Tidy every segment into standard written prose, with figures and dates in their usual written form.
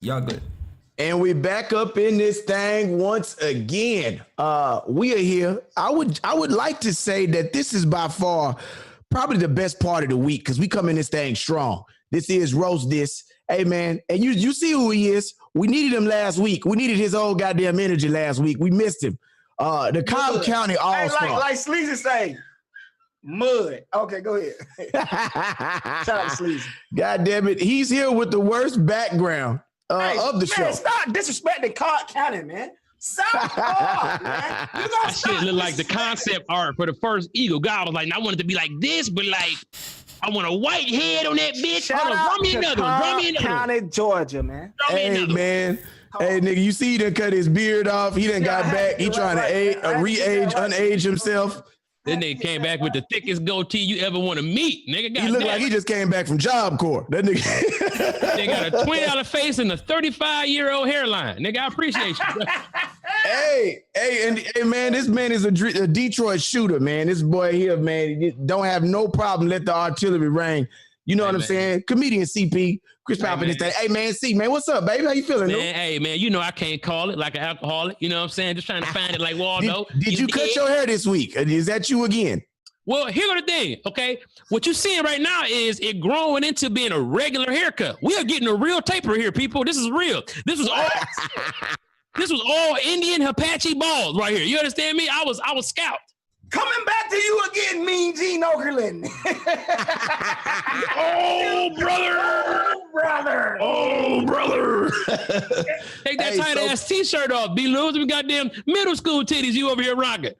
Y'all good. And we back up in this thing once again. We are here. I would like to say that this is by far probably the best part of the week because we come in this thing strong. This is Roast This. Hey man, and you see who he is. We needed him last week. We needed his old goddamn energy last week. We missed him. The Cobb County All-Star. Hey, like Sleazy say, mud. Okay, go ahead. Shout out to Sleazy. God damn it. He's here with the worst background of the show. Stop disrespecting Cobb County, man. South Park, man. That shit look like the concept art for the first Eagle. God was like, I want it to be like this, but like, I want a white head on that bitch. Shout out to Cobb County, Georgia, man. Hey, man. Hey, nigga, you see he done cut his beard off. He done got back. He trying to re-age, unage himself. Then nigga came back with the thickest goatee you ever want to meet. Nigga he looked like he just came back from Job Corps. That nigga. They got a $20 face and a 35-year-old hairline. Nigga, I appreciate you. Hey, man, this man is a Detroit shooter, man. This boy here, man, don't have no problem. Let the artillery ring. You know what I'm saying? Comedian CP, Chris Powell in this thing. Hey, man, C, man, what's up, baby? How you feeling? Man, hey, man, you know I can't call it like an alcoholic. You know what I'm saying? Just trying to find it like Waldo. Did you cut your hair this week? Is that you again? Well, here's the thing, okay? What you're seeing right now is it growing into being a regular haircut. We are getting a real taper here, people. This is real. This was all Indian Apache balls right here. You understand me? I was scalped. Coming back to you again, Mean Gene Okerlund. Oh, brother. Oh, brother. Take that tight ass t-shirt off, B-Lewis. We goddamn middle school titties you over here rocking.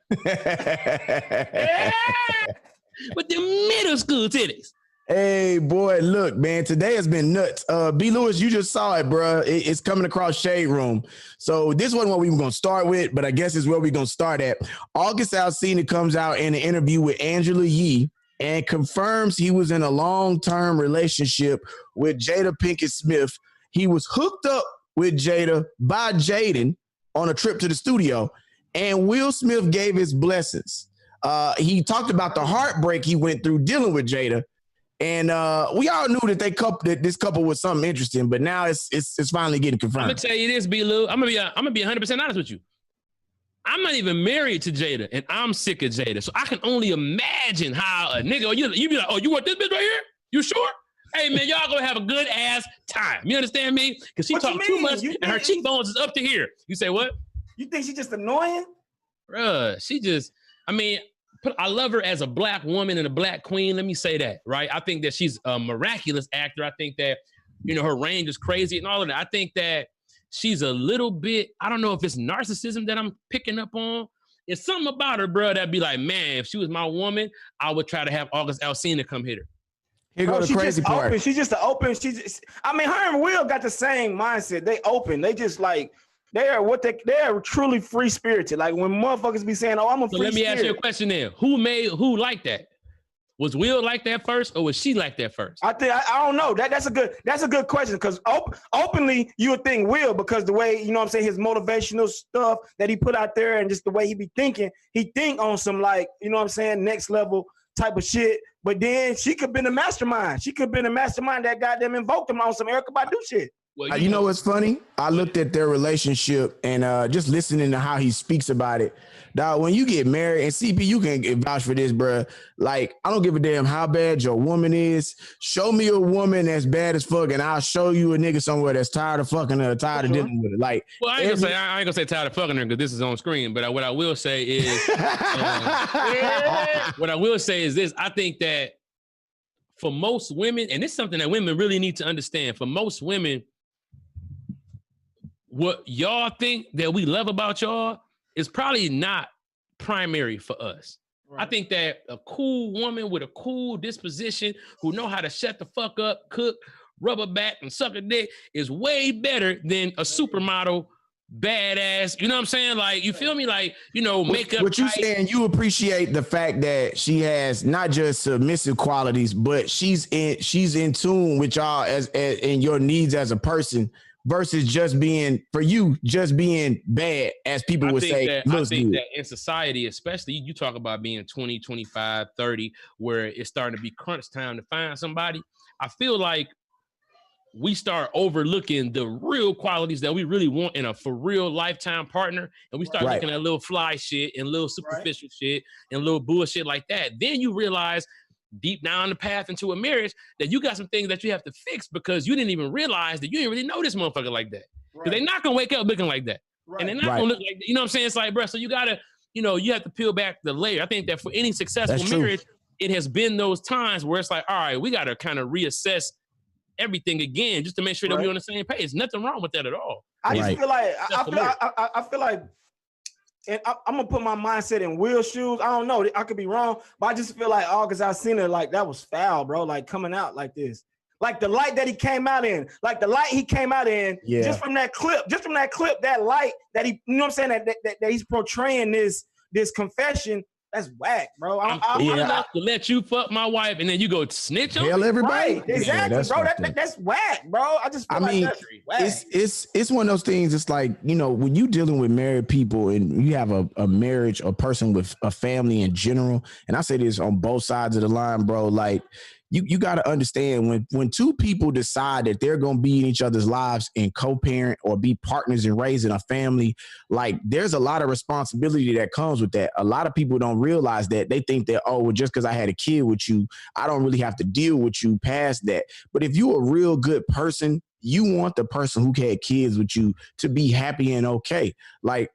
With the middle school titties. Hey, boy, look, man, today has been nuts. B. Lewis, you just saw it, bro. It's coming across Shade Room. So this wasn't what we were going to start with, but I guess it's where we're going to start at. August Alsina comes out in an interview with Angela Yee and confirms he was in a long-term relationship with Jada Pinkett-Smith. He was hooked up with Jada by Jaden on a trip to the studio, and Will Smith gave his blessings. He talked about the heartbreak he went through dealing with Jada. And we all knew that this couple was something interesting, but now it's finally getting confirmed. I'm gonna tell you this, B-Lou. I'm gonna be 100% honest with you. I'm not even married to Jada, and I'm sick of Jada. So I can only imagine how a nigga, you be like, oh, you want this bitch right here? You sure? Hey man, y'all gonna have a good ass time. You understand me? Because she talked too much, and her cheekbones is up to here. You say what? You think she just annoying? Bruh, I love her as a black woman and a black queen. Let me say that, right? I think that she's a miraculous actor. I think that, her range is crazy and all of that. I think that she's a little bit, I don't know if it's narcissism that I'm picking up on. It's something about her, bro, that'd be like, man, if she was my woman, I would try to have August Alsina come hit her. Here goes the crazy part. Open. She's just her and Will got the same mindset. They open. They just like, they are truly free spirited. Like when motherfuckers be saying, "Oh, I'm a free spirit." Let me ask you a question then. Who like that? Was Will like that first, or was she like that first? I don't know. That's a good question because openly you would think Will because the way his motivational stuff that he put out there and just the way he be thinking, he think on some like next level type of shit. But then she could have been a mastermind. She could have been a mastermind that goddamn invoked him on some Erykah Badu shit. Well, you know what's funny? I looked at their relationship and just listening to how he speaks about it. Dog, when you get married, and CP, you can vouch for this, bro. Like, I don't give a damn how bad your woman is. Show me a woman that's bad as fuck, and I'll show you a nigga somewhere that's tired of fucking her, tired of dealing with it. Like, well, I ain't gonna say tired of fucking her because this is on screen. But what I will say is, this: I think that for most women, and it's something that women really need to understand. For most women, what y'all think that we love about y'all is probably not primary for us. Right. I think that a cool woman with a cool disposition who know how to shut the fuck up, cook, rubber back, and suck a dick is way better than a supermodel, badass. You know what I'm saying? Like, you feel me? Like, makeup. What you saying? You appreciate the fact that she has not just submissive qualities, but she's in tune with y'all as in your needs as a person. Versus just being bad, as people would say. I think that in society, especially, you talk about being 20, 25, 30, where it's starting to be crunch time to find somebody. I feel like we start overlooking the real qualities that we really want in a for real lifetime partner. And we start looking at little fly shit and little superficial shit and little bullshit like that. Then you realize deep down the path into a marriage that you got some things that you have to fix because you didn't even realize that you didn't really know this motherfucker like that. Because they're not going to wake up looking like that. And they're not going to look like, you know what I'm saying? It's like, bro, so you got to, you know, you have to peel back the layer. I think that for any successful marriage, it has been those times where it's like, all right, we got to kind of reassess everything again just to make sure that we're on the same page. There's nothing wrong with that at all. I just feel like, I feel like, and I'm gonna put my mindset in Will's shoes. I don't know, I could be wrong, but I just feel like August Alsina, like that was foul, bro. Like coming out like this, like the light that he came out in, just from that clip, that light that he, you know what I'm saying, that he's portraying this confession. That's whack, bro. I'm enough to let you fuck my wife, and then you go snitch on Hell everybody. Right, exactly, bro. That's whack, bro. I just feel that's whack. It's one of those things. It's like, you know, when you dealing with married people and you have a marriage, a person with a family in general, and I say this on both sides of the line, bro, like, you got to understand when two people decide that they're going to be in each other's lives and co-parent or be partners in raising a family, like there's a lot of responsibility that comes with that. A lot of people don't realize that. They think that, oh, well, just because I had a kid with you, I don't really have to deal with you past that. But if you're a real good person, you want the person who had kids with you to be happy and okay. Like,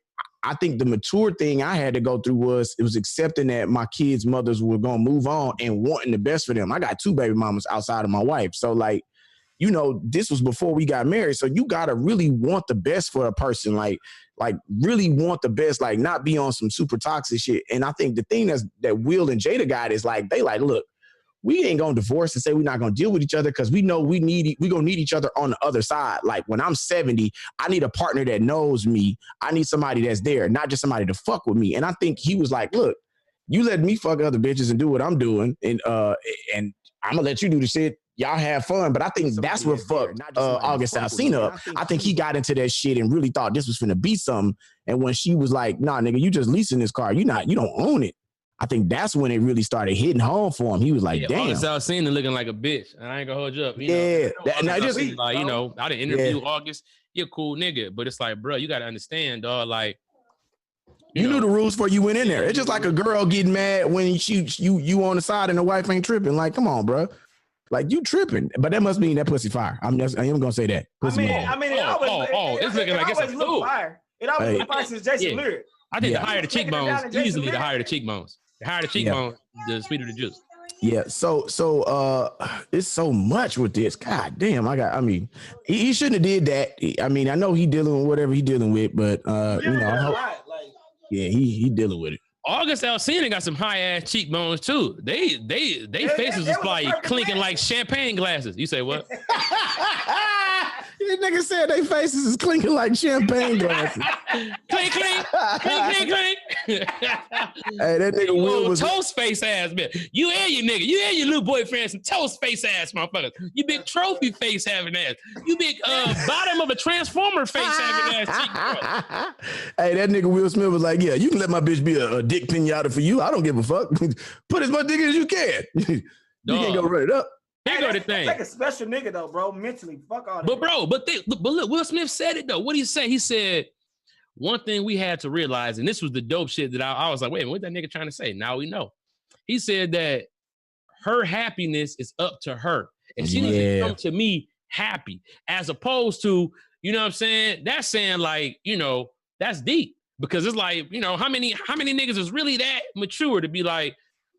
I think the mature thing I had to go through was accepting that my kids' mothers were going to move on and wanting the best for them. I got 2 baby mamas outside of my wife. So like, you know, this was before we got married. So you got to really want the best for a person, like really want the best, like not be on some super toxic shit. And I think the thing that Will and Jada got is like, they like, look, we ain't gonna divorce and say we're not gonna deal with each other because we know we gonna need each other on the other side. Like when I'm 70, I need a partner that knows me. I need somebody that's there, not just somebody to fuck with me. And I think he was like, look, you let me fuck other bitches and do what I'm doing, and I'm gonna let you do the shit. Y'all have fun. But I think that's what fucked August Alsina up. I think he got into that shit and really thought this was finna be something. And when she was like, nah, nigga, you just leasing this car. You don't own it. I think that's when it really started hitting home for him. He was like, damn. August Alsina looking like a bitch. And I ain't gonna hold you up. You know, I didn't interview August. You're a cool nigga. But it's like, bro, you gotta understand, dog, like, you knew the rules before you went in there. It's just like a girl getting mad when you on the side and the wife ain't tripping. Like, come on, bro. Like, you tripping. But that must mean that pussy fire. I am gonna say that. It's looking like it's a fool. It always looks fire since Jason Lyric. I think the higher the cheekbones, easily the higher the cheekbones. The higher the cheekbone, the sweeter the juice. Yeah. So it's so much with this. God damn. He shouldn't have did that. I mean, I know he dealing with whatever he dealing with, but he dealing with it. August Alsina got some high ass cheekbones too. They faces is like clinking like champagne glasses. You say what? This nigga said they faces is clinking like champagne glasses. Clink, clink, clink, clink, clink. Hey, that nigga Will was toast face ass man. You and your little boyfriend some toast face ass motherfuckers. You big trophy face having ass. You big bottom of a transformer face having ass. Hey, that nigga Will Smith was like, yeah, you can let my bitch be a dick pinata for you. I don't give a fuck. Put as much dick as you can. You can't go run it up. Here go the thing. Like a special nigga though, bro. Mentally, fuck all that. But bro, but look, Will Smith said it though. What did he say? He said one thing we had to realize, and this was the dope shit that I was like, wait a minute, what that nigga trying to say? Now we know. He said that her happiness is up to her, and she needs to come to me happy, as opposed to, you know what I'm saying? That's saying like, you know, that's deep, because it's like, you know, how many niggas is really that mature to be like,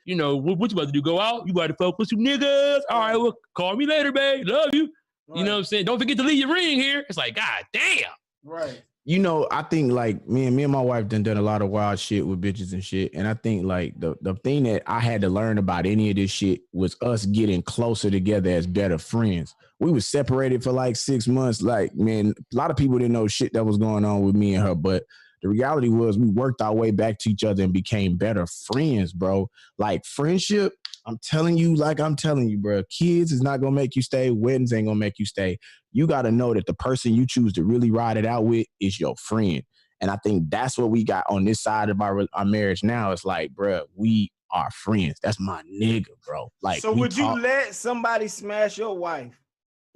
you know, what you about to do? Go out? You about to fuck with some niggas? All right, well, call me later, babe. Love you. Right. You know what I'm saying? Don't forget to leave your ring here. It's like, God damn. Right. You know, I think like me and my wife done a lot of wild shit with bitches and shit. And I think like the thing that I had to learn about any of this shit was us getting closer together as better friends. We was separated for like 6 months. Like, man, a lot of people didn't know shit that was going on with me and her, but the reality was we worked our way back to each other and became better friends, bro. Like friendship, I'm telling you, bro, kids is not going to make you stay. Weddings ain't going to make you stay. You got to know that the person you choose to really ride it out with is your friend. And I think that's what we got on this side of our marriage now. It's like, bro, we are friends. That's my nigga, bro. Like, so would you let somebody smash your wife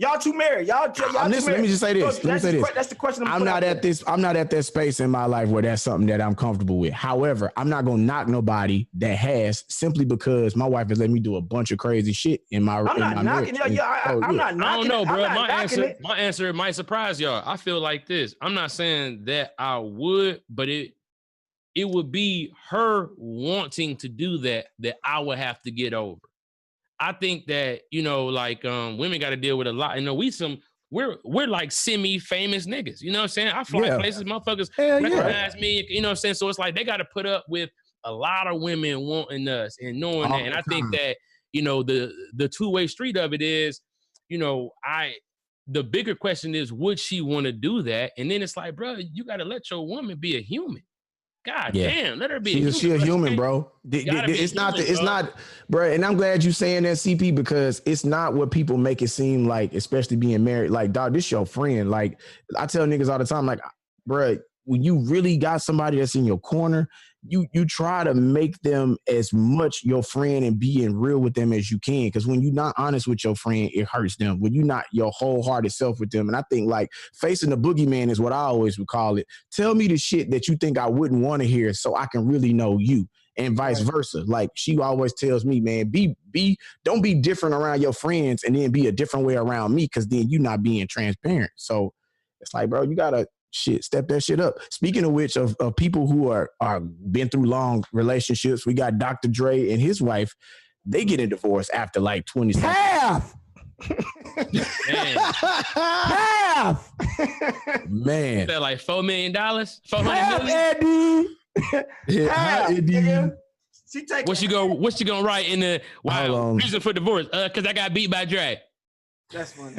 Y'all too married. Y'all listen, let me just say this. That's the question. I'm not at that space in my life where that's something that I'm comfortable with. However, I'm not gonna knock nobody that has, simply because my wife has let me do a bunch of crazy shit in my. I'm not knocking it. I'm not knocking it. I don't know, bro. My answer might surprise y'all. I feel like this. I'm not saying that I would, but it would be her wanting to do that I would have to get over. I think that, like women got to deal with a lot. We're like semi-famous niggas. You know what I'm saying? I fly places, motherfuckers recognize me. You know what I'm saying? So it's like they got to put up with a lot of women wanting us and knowing that. And I think that, the two-way street of it is, the bigger question is, would she want to do that? And then it's like, bro, you got to let your woman be a human. God damn, let her be. She a human, bro. It's not, bro. And I'm glad you saying that, CP, because it's not what people make it seem like, especially being married. Like, dog, this your friend. Like, I tell niggas all the time, like, bro, when you really got somebody that's in your corner, you try to make them as much your friend and being real with them as you can. Because when you're not honest with your friend, it hurts them. When you're not your wholehearted self with them. And I think like facing the boogeyman is what I always would call it. Tell me the shit that you think I wouldn't want to hear so I can really know you, and vice versa. Like she always tells me, man, don't be different around your friends and then be a different way around me, because then you're not being transparent. So it's like, bro, you gotta step that shit up. Speaking of which, of people who are been through long relationships, we got Dr. Dre and his wife. They get a divorce after like 20 seconds. Half. Half. Man. Is that like $4 million? Half, Eddie. Half, Eddie. What's she gonna write in the reason for divorce? Because I got beat by Dre. That's funny.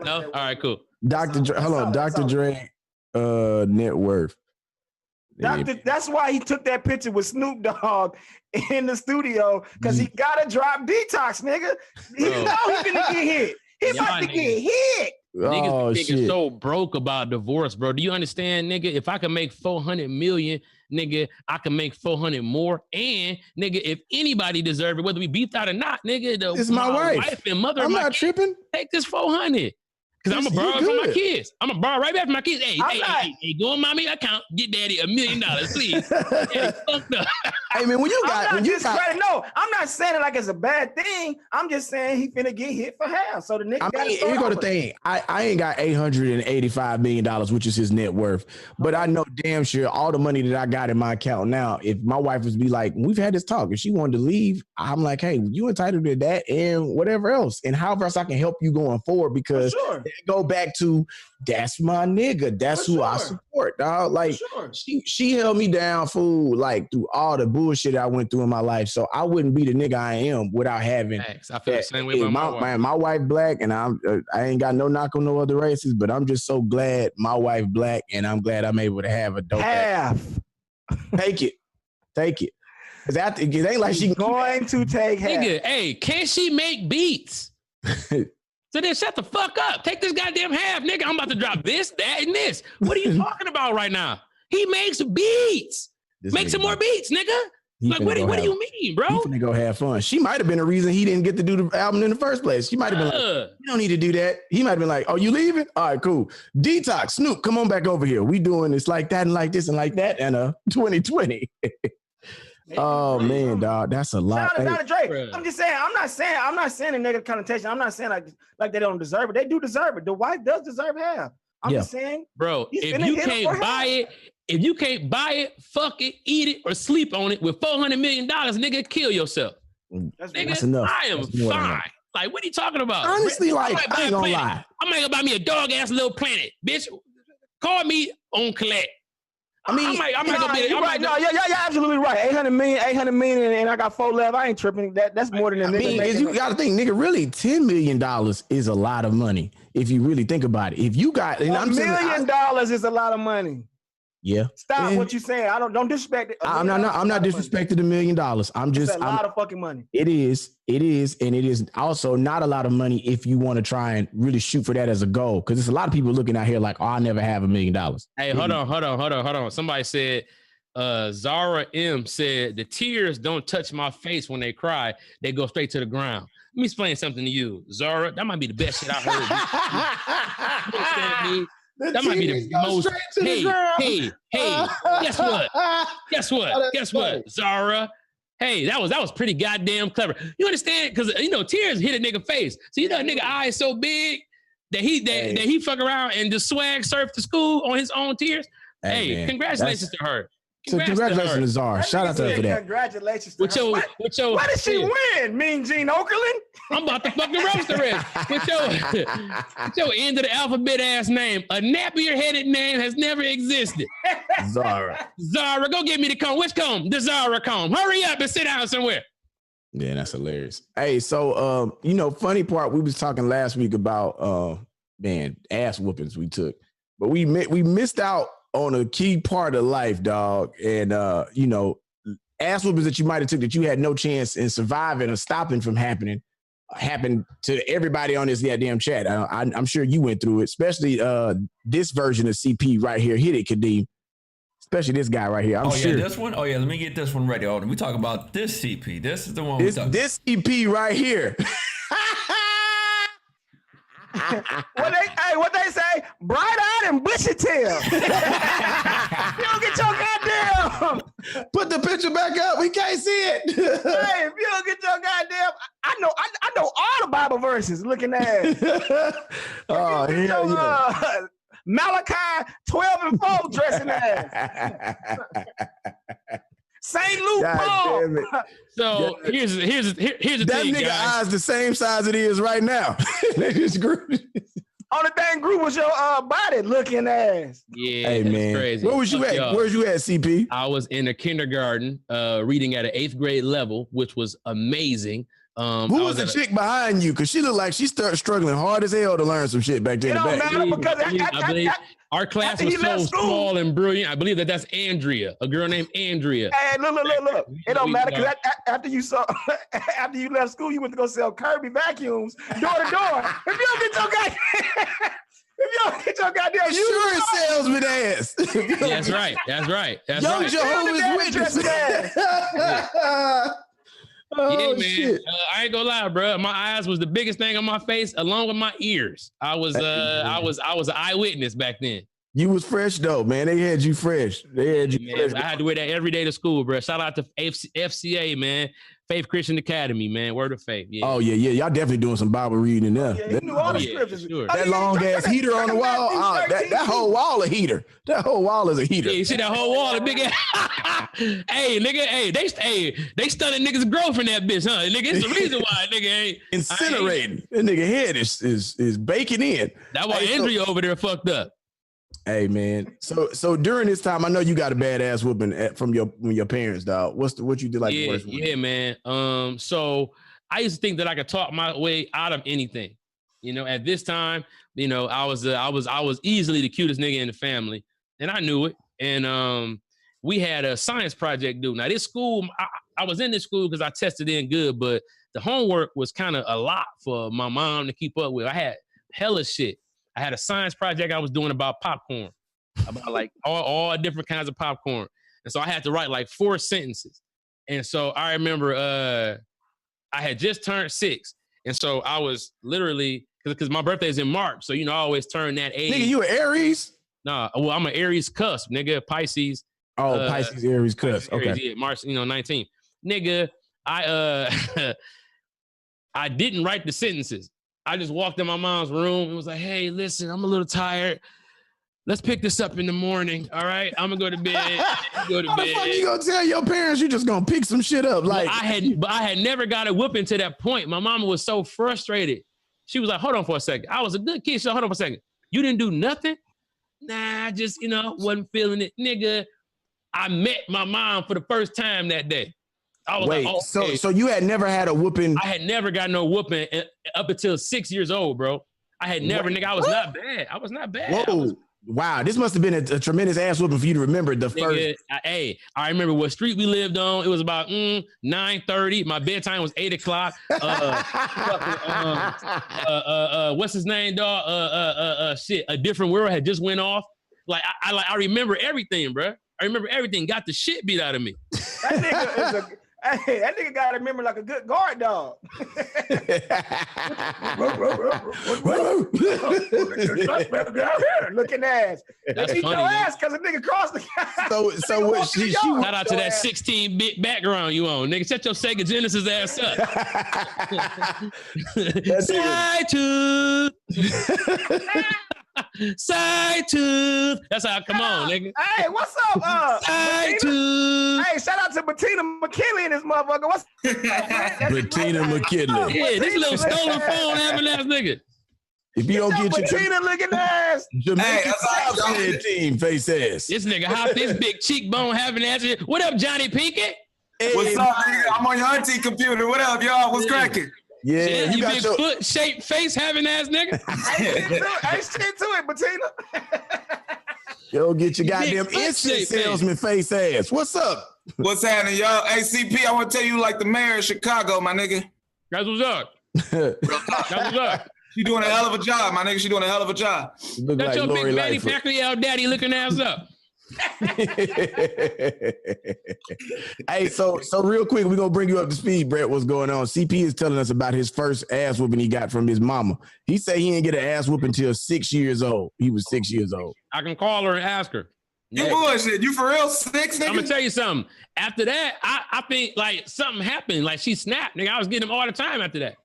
No? All right, cool. Dr. Dre, hold on, Dr. Dre net worth. That's why he took that picture with Snoop Dogg in the studio, because he gotta drop Detox, nigga. He know he's gonna get hit. He's about to get hit. Niggas be thinking so broke about divorce, bro. Do you understand, nigga? If I can make 400 million, nigga, I can make 400 more. And nigga, if anybody deserve it, whether we beefed out or not, nigga, this is my wife and mother. I'm not tripping. Take this 400. Because I'm going to borrow it from my kids. I'm going to borrow right back from my kids. Hey, go on mommy account. Get daddy $1 million, please. Daddy fucked up. Hey, man, no, I'm not saying it like it's a bad thing. I'm just saying he finna get hit for half. So the nigga here go the thing. I ain't got $885 million, which is his net worth. But I know damn sure all the money that I got in my account now, if my wife was be like, we've had this talk, if she wanted to leave, I'm like, hey, you entitled to that and whatever else. And however else I can help you going forward, because go back to that's my nigga. That's who I support, dog. Like she held me down, fool, like through all the bullshit I went through in my life. So I wouldn't be the nigga I am without having. I feel the same way about my wife. My wife black, and I ain't got no knock on no other races, but I'm just so glad my wife black, and I'm glad I'm able to have a dope half. Take it. Cause it ain't like she's going to take half. Nigga, hey, can she make beats? So then shut the fuck up. Take this goddamn half, nigga. I'm about to drop this, that, and this. What are you talking about right now? He makes beats. Make some more beats, nigga. Like, what do you mean, bro? He's finna go have fun. She might have been the reason he didn't get to do the album in the first place. She might have been like, you don't need to do that. He might have been like, oh, you leaving? All right, cool. Detox, Snoop, come on back over here. We doing this like that and like this and like that, and 2020. Oh man, dog, that's a lot. Shout out to Drake. I'm just saying, I'm not saying a negative connotation. I'm not saying like they don't deserve it. They do deserve it. The wife does deserve half. I'm just saying, bro, if you can't buy it, fuck it, eat it, or sleep on it with $400 million, nigga, kill yourself. That's enough. I am fine. Like, what are you talking about? Honestly, like, I ain't gonna lie. I might go buy me a dog ass little planet, bitch. Call me on collect. I mean, I might go be. You're right. No, you're absolutely right. 800 million, and I got 4 left. I ain't tripping. That's more than a nigga. You got to think, nigga. Really, $10 million is a lot of money if you really think about it. If you got $1 million is a lot of money. Yeah. Stop what you saying. Don't disrespect it. I'm not disrespecting $1 million. I'm just a lot of fucking money. It is, and it is also not a lot of money if you want to try and really shoot for that as a goal. Because there's a lot of people looking out here like, oh, I'll never have $1 million. Hey, hold on. Somebody said, Zara M said, the tears don't touch my face when they cry. They go straight to the ground. me explain something to you, Zara. That might be the best shit I heard. You understand me? That might be the most. Hey, guess what, Zara? Hey, that was pretty goddamn clever. You understand? Because tears hit a nigga face. So that nigga eyes so big that he fuck around and just swag surf to school on his own tears. Hey, man, congratulations to her. So congratulations to Zara. Shout out to her for that. Congratulations to her. What did she win? Mean Gene Okerlund? I'm about to fucking roast the rest. With your end of the alphabet ass name. A nappier-headed name has never existed. Zara, go get me the comb. Which comb? The Zara comb. Hurry up and sit down somewhere. Yeah, that's hilarious. Hey, so funny part, we was talking last week about ass whoopings we took. But we missed out on a key part of life, dog. And, ass whoopings that you might have took that you had no chance in surviving or stopping from happened to everybody on this goddamn chat. I'm sure you went through it, especially this version of CP right here. Hit it, Kadeem. Especially this guy right here. I'm sure. Yeah, this one? Oh, yeah, let me get this one ready. We talk about this CP. This is the one we talk. This CP right here. What they say? Bright-eyed and bushy-tailed. You don't get your goddamn. Put the picture back up. We can't see it. Hey, if you don't get your goddamn, I know all the Bible verses. Looking at it. Oh, hell yeah. Malachi 12 and 4 dressing ass. St. Luke Paul. So here's the thing, that nigga guys. eyes the same size it is right now. They just grew. Only thing grew was your body looking ass. Yeah, hey man, crazy. Where was you at? Y'all. Where's you at, CP? I was in a kindergarten, reading at an 8th grade level, which was amazing. Who was the chick behind you? Because she looked like she started struggling hard as hell to learn some shit back then. It don't matter because I believe our class was so small and brilliant. I believe that's Andrea, a girl named Andrea. Hey, look. It don't matter because after you left school, you went to go sell Kirby vacuums door to door. If you don't get your goddamn insurance salesman ass. That's right. Young Jehovah's Witness. Oh, yeah, man. shit. I ain't gonna lie, bro. My eyes was the biggest thing on my face, along with my ears. I was an eyewitness back then. You was fresh though, man. They had you fresh. Fresh. I had to wear that every day to school, bro. Shout out to FCA, man. Faith Christian Academy, man. Word of faith. Yeah. Oh yeah. Y'all definitely doing some Bible reading in there. Yeah, he knew all the scriptures. Sure. That long ass heater on the wall. That whole wall a heater. That whole wall is a heater. Yeah, you see that whole wall, a big ass. Hey, nigga. Hey, they stunning niggas' growth in that bitch, huh? Nigga, it's the reason why nigga ain't incinerating. That nigga head is baking in. That's why Andrea over there fucked up. Hey man, so during this time, I know you got a badass whooping from your parents, dog. What you did like? Yeah, the worst one? Yeah, man. So I used to think that I could talk my way out of anything. At this time, I was easily the cutest nigga in the family, and I knew it. And we had a science project due. Now this school, I was in this school because I tested in good, but the homework was kind of a lot for my mom to keep up with. I had hella shit. I had a science project I was doing about popcorn, about like all different kinds of popcorn. And so I had to write like 4 sentences. And so I remember I had just turned 6. And so I was literally, because my birthday is in March. So, I always turn that age. Nigga, you an Aries? Nah, well, I'm an Aries cusp, nigga, Pisces. Oh, Pisces, Aries cusp. Okay. Aries, yeah, March, 19th. Nigga, I I didn't write the sentences. I just walked in my mom's room and was like, hey, listen, I'm a little tired. Let's pick this up in the morning. All right. I'm gonna go to bed. How the fuck you gonna tell your parents you just gonna pick some shit up? Like I had never got a whooping to that point. My mama was so frustrated. She was like, hold on for a second. I was a good kid. She said, hold on for a second. You didn't do nothing? Nah, I just, wasn't feeling it. Nigga, I met my mom for the first time that day. I was Wait, like, okay. so you had never had a whooping? I had never got no whooping up until 6 years old, bro. I had never, nigga, I was not bad. I was not bad. Whoa. Wow, this must have been a tremendous ass whooping for you to remember the nigga, first. I remember what street we lived on. It was about 9:30. My bedtime was 8 o'clock. What's his name, dog? Shit, A Different World had just went off. Like I remember everything, bro. I remember everything. Got the shit beat out of me. Hey, that nigga got to remember like a good guard dog. Looking ass. That's Beat funny, your man. ass because a nigga crossed the So what she Shout out to that 16-bit background you on, nigga. Shut your Sega Genesis ass up. Side tooth. Side tooth. That's how I come on, nigga. Hey, what's up? Side tooth. Hey, shout out to Bettina McKinley and this motherfucker. What's Bettina McKinley. Yeah, this little stolen phone having ass nigga. If you don't get your Bettina looking ass. Jamaican team face ass. This nigga hop this big cheekbone having ass. What up, Johnny Pinkett? Hey, What's up, nigga? I'm on your auntie computer. What up, y'all? What's cracking? Yeah, Yeah, you got big your foot shaped face having ass nigga. Ain't shit to it, Bettina. yo get your goddamn big foot instant shape, salesman face ass. What's up? What's happening, y'all? Hey, CP, I want to tell you like the mayor of Chicago, my nigga. That's what's up. That's what's up. She doing a hell of a job, my nigga. She doing a hell of a job. Look That's like your Lori big Manny Lightfoot. Pacquiao daddy looking ass up. Hey, so real quick, we're gonna bring you up to speed, Brett. What's going on? CP is telling us about his first ass whooping he got from his mama. He said he didn't get an ass whooping until 6 years old. He was 6 years old. I can call her and ask her. You bullshit. You for real? 6, nigga? I'm gonna tell you something. After that, I think like something happened. Like she snapped, nigga. I was getting them all the time after that.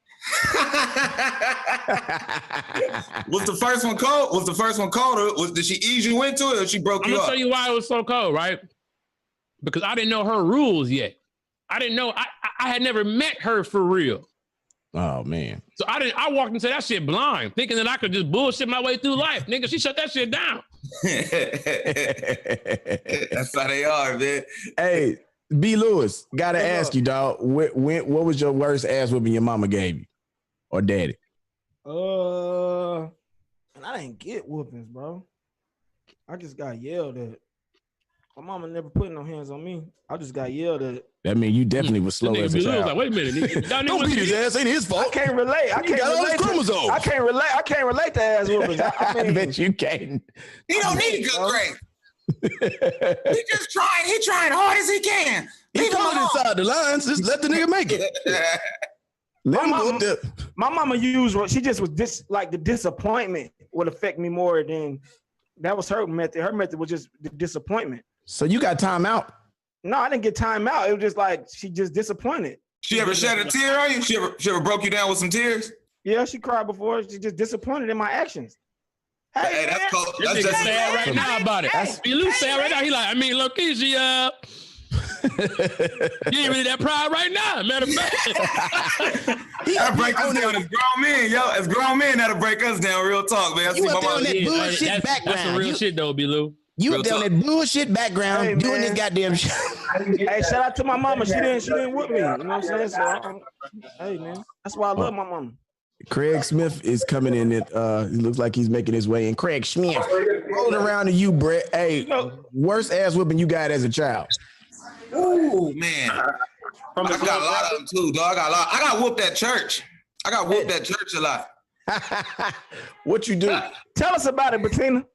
Was the first one cold? Was the first one cold? Or did she ease you into it or she broke I'm you gonna up? tell you why it was so cold, right? Because I didn't know her rules yet. I didn't know. I had never met her for real. Oh man. So I walked into that shit blind, thinking that I could just bullshit my way through life. Nigga, she shut that shit down. That's how they are, man. Hey, B. Lewis, gotta ask you, dog. What was your worst ass whooping your mama gave you or daddy? And I didn't get whoopings, bro. I just got yelled at. My mama never put no hands on me. I just got yelled at. That mean you definitely was slow as a Nigga, child. like, wait a minute. Nigga, Don't beat his ass. Ain't his I fault. can't relate. I He can't got all his relate. chromosomes. I can't relate to ass whoopings. I bet you can't. He don't need a good grade. He just trying. He trying hard as he can. He Leave him coming alone. inside the lines. Just let the nigga make it. Let him go up there. My mama used what she just was like the disappointment would affect me more than that was her method. Her method was just the disappointment. So you got time out. No, I didn't get time out. It was just like she just disappointed. She ever shed a tear on you? She ever broke you down with some tears? Yeah, she cried before. She just disappointed in my actions. Hey, that's cold. This That's nigga just sad right now about it. Lou sad right now. He like, I mean, look, she you ain't really that proud right now. Matter of fact, that'll break us down as grown men, yo. As grown men, that'll break us down. Real talk, man. I see You my up there on mama. that bullshit that's background. some real shit though, B-Lou. You Real up there on talk. that bullshit background Hey, doing man. this goddamn shit. Hey, shout out to my mama. She didn't whoop me. You know what I'm saying? So, hey, man, that's why I love my mama. Kraig Smith is coming in. It looks like he's making his way in. Kraig Smith, rolling around to you, Brett. Hey, worst ass whooping you got as a child? Ooh, man. I got a lot of them too, dog. I got whooped at church. I got whooped at church a lot. What you do? Tell us about it, Bettina.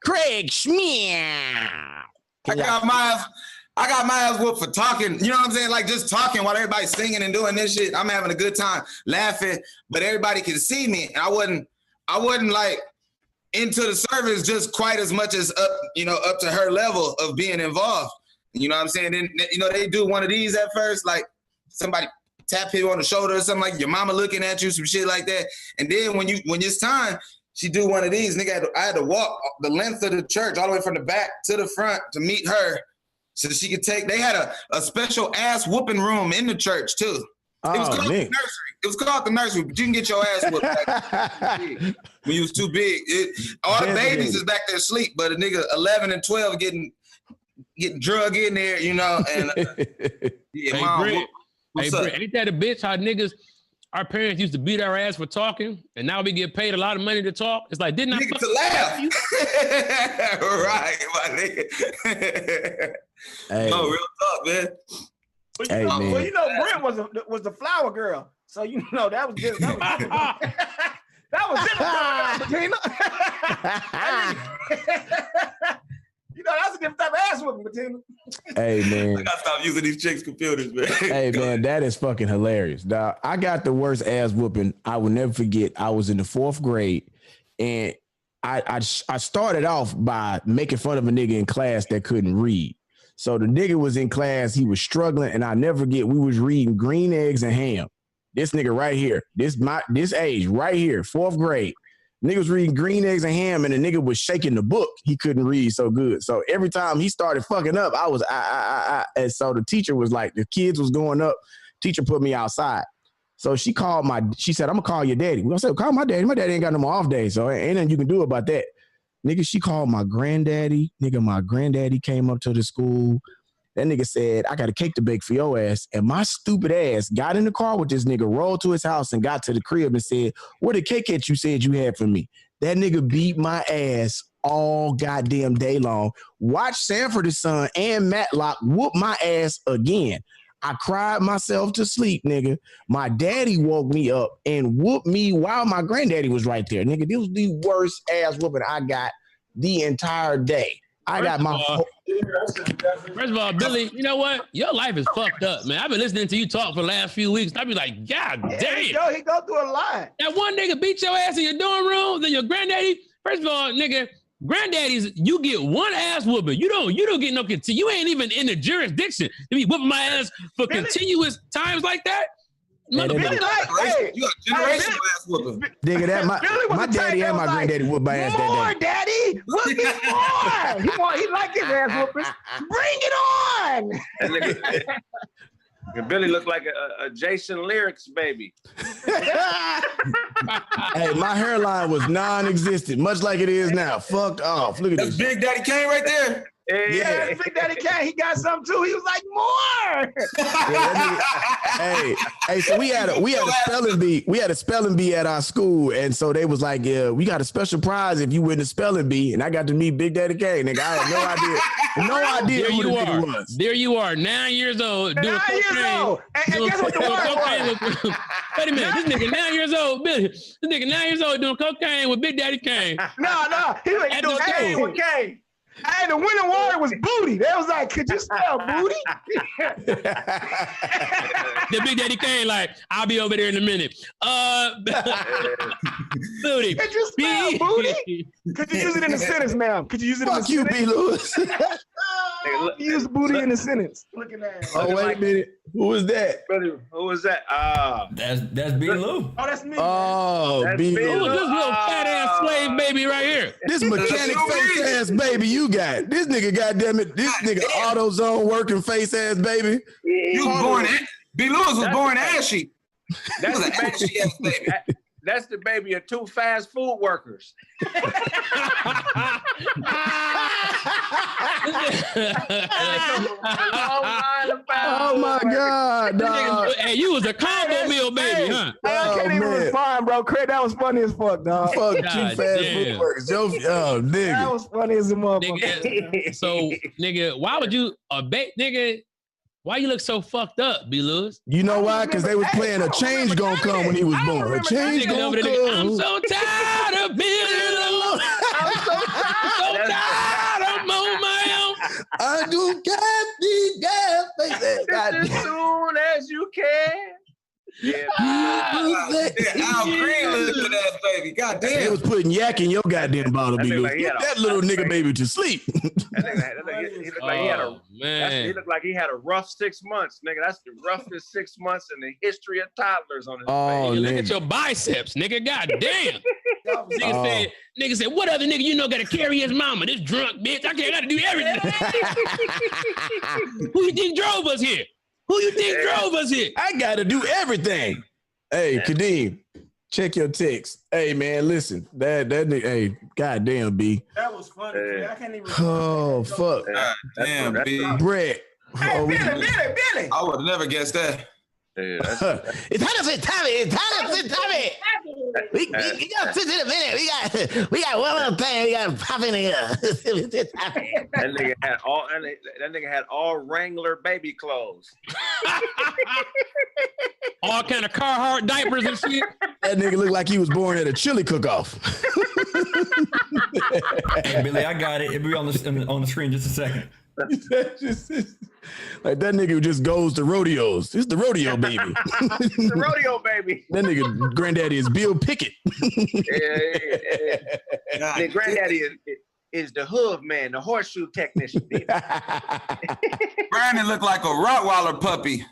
Kraig Smith. I got my ass whooped for talking. You know what I'm saying? Like just talking while everybody's singing and doing this shit. I'm having a good time laughing, but everybody can see me. And I wasn't like into the service just quite as much as up to her level of being involved. You know what I'm saying? Then they do one of these at first, like somebody tap him on the shoulder or something, like your mama looking at you, some shit like that. And then when it's time, she do one of these. Nigga, I had to walk the length of the church all the way from the back to the front to meet her so that she could take. They had a special ass whooping room in the church too. It was called the nursery. It was called the nursery, but you can get your ass whooped when you was too big. All the babies is back there asleep, but a nigga 11 and 12 getting drug in there, and yeah, Hey, mom. Brett. What's Hey, up? Brett, ain't that a bitch how niggas, our parents used to beat our ass for talking, and now we get paid a lot of money to talk? It's like, didn't I Nigga fuck to laugh. you? Right, my nigga. Hey. No, real talk, man. Hey, man. Well, Brent was the flower girl, so that was just that was different, Bettina. That's a different type of ass whooping, Bettina. Hey man, I gotta stop using these chicks' computers, man. hey man, that is fucking hilarious. Now, I got the worst ass whooping. I will never forget. I was in the 4th grade, and I started off by making fun of a nigga in class that couldn't read. So the nigga was in class, he was struggling, and I never forget, we was reading Green Eggs and Ham. This nigga right here, this age right here, 4th grade. Nigga was reading Green Eggs and Ham, and the nigga was shaking the book. He couldn't read so good. So every time he started fucking up, I was and so the teacher was like, the kids was going up. Teacher put me outside. So she said, I'm gonna call your daddy. I said, call my daddy. My daddy ain't got no more off days, so ain't nothing you can do about that. Nigga, she called my granddaddy. Nigga, my granddaddy came up to the school. That nigga said, I got a cake to bake for your ass. And my stupid ass got in the car with this nigga, rolled to his house and got to the crib and said, where the cake at you said you had for me? That nigga beat my ass all goddamn day long. Watch Sanford and Son and Matlock whoop my ass again. I cried myself to sleep, nigga. My daddy woke me up and whooped me while my granddaddy was right there. Nigga, this was the worst ass whooping I got the entire day. First of all, Billy, you know what? Your life is fucked up, man. I've been listening to you talk for the last few weeks. I'd be like, God damn. He go through a lot. That one nigga beat your ass in your dorm room, then your granddaddy. First of all, nigga, granddaddies, you get one ass whooping. You don't get no you ain't even in the jurisdiction to be whooping my ass for continuous times like that. Billy, like, you got generational ass whooping. Nigga, that my daddy and my granddaddy whooped my ass that day. More, daddy, whoop me more. He like his ass whooping. Bring it on. Billy looked like a Jason Lyrics baby. Hey, my hairline was non-existent, much like it is now. Fuck off. Look at That's this. Big Daddy Kane right there. Yeah, Big Daddy Kane, he got something too. He was like, more. Hey, so we had a spelling bee. We had a spelling bee at our school, and so they was like, yeah, we got a special prize if you win the spelling bee. And I got to meet Big Daddy Kane. Nigga, I had no idea who the nigga was. There you are, 9 years old, doing cocaine. And guess what the word was? Wait a minute, this nigga 9 years old, Billy. This nigga 9 years old doing cocaine with Big Daddy Kane. No, he was doing cocaine. Hey, the winning word was booty. They was like, could you spell booty? The Big Daddy Kane like, I'll be over there in a minute. Booty. Could you spell booty? Could you use it in a sentence, ma'am? Could you use it in a sentence? Fuck you, B. Lewis. Use booty in a sentence. Look at that. Oh, wait a minute. Who was that? Who was that? That's B. Lou. Oh, that's me. Oh, B. Who Lewis. was this little fat ass slave baby right here? This mechanic face ass baby you got. This nigga, goddamn it, this nigga AutoZone working face ass baby. You was born B. Lewis was born ashy. That was an ashy ass baby. That's the baby of 2 fast food workers. Oh my God, dog. Hey, you was a combo meal baby, huh? I can't even respond, bro. Kraig, that was funny as fuck, dog. Fuck God 2 fast damn. food workers. Oh, That nigga. was funny as a motherfucker. Nigga, so, nigga, why would you, nigga, why you look so fucked up, B. Lewis? You know why? Because they was playing A Change Gonna Come when he was born. A change Nigga gonna over there, nigga, I'm come. so tired of being alone. I'm so tired of on my own. I do got the gas. God As damn. soon as you can. Yeah. Al Green little ass baby. God They damn. was putting yak in your goddamn bottle, That B. nigga Lewis. like he Get had a- that little nigga baby to sleep. He looked like he had a. Man. He looked like he had a rough 6 months, nigga. That's the roughest 6 months in the history of toddlers on his Oh, face. Look nigga. at your biceps, nigga. God damn. Nigga said, what other nigga you know gotta carry his mama? This drunk bitch. I gotta do everything. Who you think drove us here? Who you think drove us here? I gotta do everything. Hey, Kadeem, check your text. Hey, man, listen. That nigga, hey, goddamn, B. That was funny. Kraig. I can't even. Oh, fuck. God damn, B. Brett. Oh, Billy. I would have never guessed that. Yeah, that's, It's time to say Tommy. It's time to say Tommy. We got 15 minutes. We got one more thing. We got to pop in here. that nigga had all Wrangler baby clothes. All kind of Carhartt diapers and shit. That nigga looked like he was born at a chili cook-off. Hey, Billy, I got it. It'll be on the screen in just a second. Like that nigga who just goes to rodeos. It's the rodeo baby. The rodeo baby. That nigga granddaddy is Bill Pickett. The granddaddy is the hoof man, the horseshoe technician. Brandon looked like a Rottweiler puppy.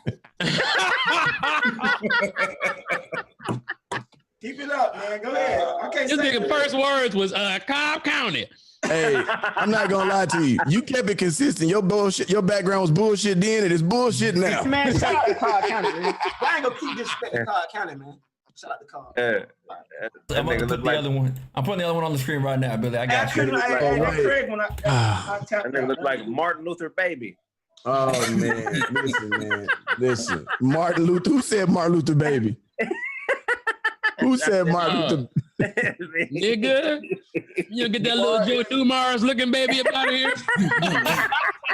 Keep it up, man. Go ahead. I can't This say nigga it. first words was Cobb County. Hey, I'm not gonna lie to you. You kept it consistent. Your bullshit, your background was bullshit then, and it's bullshit now. Man, shout out to Cobb County, man. I ain't gonna keep disrespecting Cobb County, man. Shout out to Cobb. That I'm gonna nigga put look the like other one. I'm putting the other one on the screen right now, Billy. I got you. Craig, when I tapped that nigga look like Martin Luther baby. Oh man, listen. Martin Luther. Who said Martin Luther baby? Who said Martin Luther? Nigga, you get that little Joe Dumars looking baby up out of here.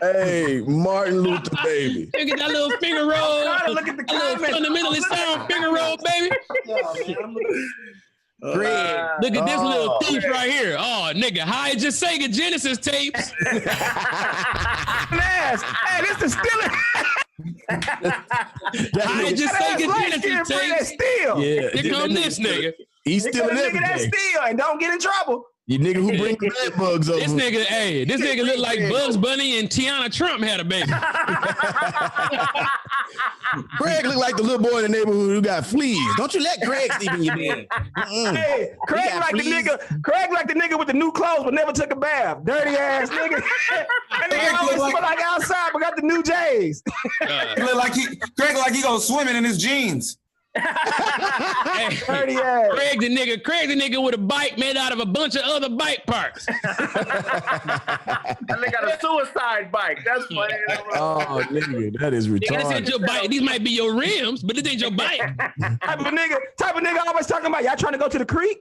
Hey, Martin Luther baby. You get that little finger roll. Look at the That little comments. fundamentally sound finger roll, baby. Greg. Look at this little thief right here. Oh, nigga, hide your Sega Genesis tapes. Hey, this is still Hide your Sega Genesis tapes. Steal. Yeah, Here come this nigga. He's Still stealing nigga that everything. steal and don't get in trouble. You nigga who bring the bed bugs over. This nigga look like Bugs Bunny and Tiana Trump had a baby. Greg look like the little boy in the neighborhood who got fleas. Don't you let Greg sleep in your bed. Hey, Craig got like fleas. the nigga with the new clothes but never took a bath. Dirty ass nigga. That nigga always smell like outside but got the new J's. Greg like he goes swimming in his jeans. Dirty ass. Craig the nigga with a bike made out of a bunch of other bike parts. That nigga got a suicide bike. That's funny. Oh, nigga, that is Nigga, this ain't retarded. your bike. These might be your rims, but this ain't your bike. Type of nigga always talking about y'all trying to go to the creek?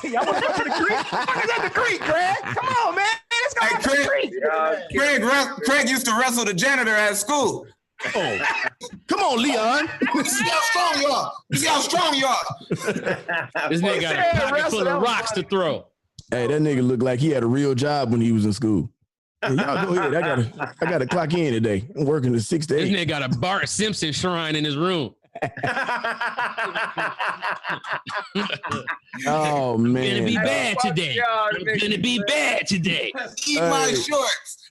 Y'all want to go to the creek? What is at the creek, Craig? Come on, man. Let's go to the creek. Craig used to wrestle the janitor at school. Oh. Come on, Leon. See how strong you are. See how strong you are. This nigga got a pocket full of rocks to throw. Hey, that nigga looked like he had a real job when he was in school. Hey, y'all go ahead. I gotta clock in today. I'm working to 6 to This 8. nigga got a Bart Simpson shrine in his room. Oh man. Gonna be bad fuck today. y'all, I'm nigga. gonna be bad today. Eat my shorts.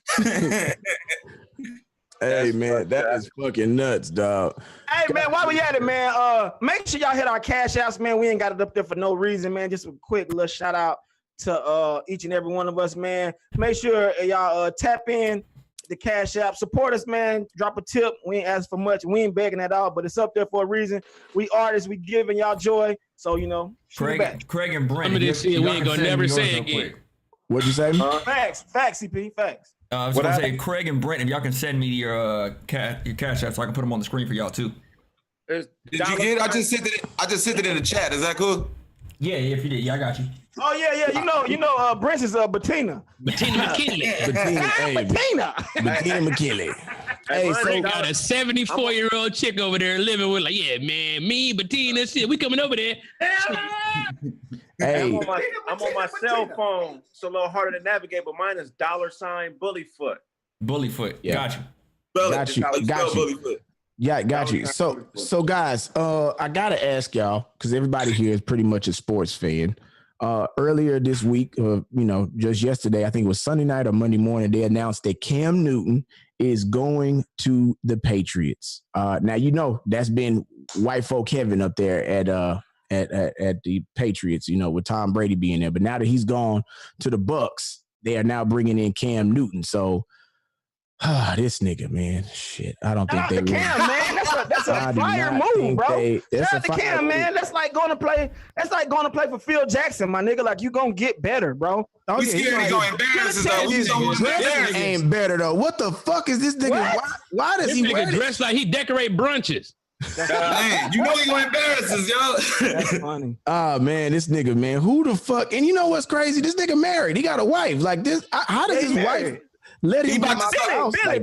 Hey man, that is fucking nuts, dog. Hey man, while we at it, man, make sure y'all hit our cash apps, man. We ain't got it up there for no reason, man. Just a quick little shout out to each and every one of us, man. Make sure y'all tap in the cash app, support us, man. Drop a tip. We ain't asking for much. We ain't begging at all, but it's up there for a reason. We artists, we giving y'all joy. So shoot it back. Craig and Brent. Some of this shit we ain't gonna never say again. What'd you say? Facts, CP, facts. I was gonna say Craig and Brent. If y'all can send me your cash app so I can put them on the screen for y'all too. Did you get it? I just sent it in the chat. Is that cool? Yeah, if you did, yeah, I got you. Oh yeah. You know, Brent is Bettina. Bettina McKinley. Bettina McKinley. Hey, so Got a 74-year-old chick over there living with, like, yeah, man, me, Bettina, shit, we coming over there. hey, I'm on my cell phone. It's a little harder to navigate, but mine is $Bullyfoot. Bullyfoot. Yeah. Got you. Got you. Yeah, got you. So guys, I gotta ask y'all, because everybody here is pretty much a sports fan. Earlier this week, just yesterday, I think it was Sunday night or Monday morning, they announced that Cam Newton is going to the Patriots. Now that's been white folk heaven up there at the Patriots, with Tom Brady being there. But now that he's gone to the Bucks, they are now bringing in Cam Newton. So this nigga, man, shit. I don't think they Cam, man. That's a fire move, bro. Shout out to Cam, man. That's like going to play. That's like going to play for Phil Jackson, my nigga. Like you gonna get better, bro. We scared he gonna embarrass us though. We don't want to embarrass him. Ain't better though. What the fuck is this nigga? Why does This he wear nigga dressed like he decorate brunches. Man, you know he gonna embarrass us, yo. That's funny. Ah, man, this nigga, man. Who the fuck? And you know what's crazy? This nigga married. He got a wife. Like this. How does his wife? Let him He come about to out the house.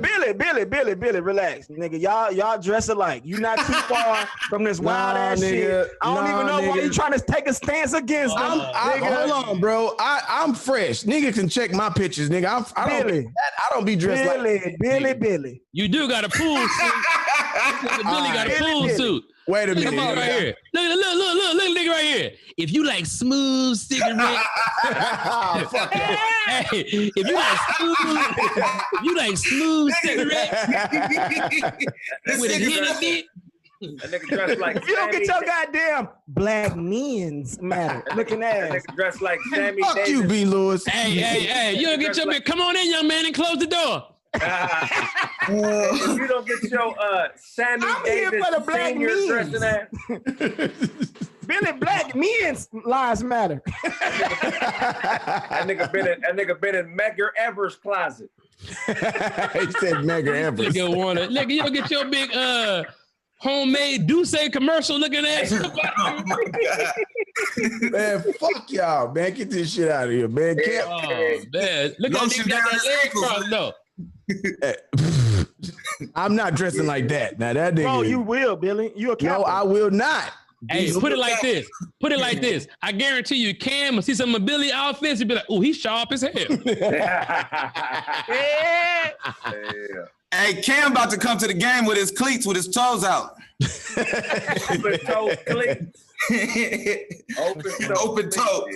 Billy, relax, nigga. Y'all dress alike. You not too far from this wild ass shit. I don't even know why you trying to take a stance against them. Hold on, bro. I'm fresh. Nigga can check my pictures, nigga. I don't be dressed like Billy. You do got a pool suit. Billy got a pool suit. Wait a minute. Come on, right here. Look, nigga right here. If you like smooth cigarette, hey, if you like smooth cigarette with a hit of it. That nigga dressed like if you don't get your goddamn black men's matter looking ass. That nigga dressed like Sammy Fuck Davis. you, B. Lewis. Hey, you don't get your come on in, young man, and close the door. If you don't get your Sammy Davis here for the black senior dressing ass. Billy, black men's lives matter. That nigga been in Medgar Evers' closet. He said Medgar Evers. Nigga, you don't get your big homemade Douce commercial looking ass. Oh my God. Man, fuck y'all, man. Get this shit out of here, man. Oh, man. Look at Lotion that down his leg ankles. cross, though. I'm not dressing like that. Now that nigga. Bro, you will, Billy. You a captain. No, I will not. Hey, put it like this. I guarantee you, Cam will see some of Billy outfits and be like, "Oh, he's sharp as hell." Yeah. Hey, Cam about to come to the game with his cleats with his toes out. Open toe cleats. Open toe.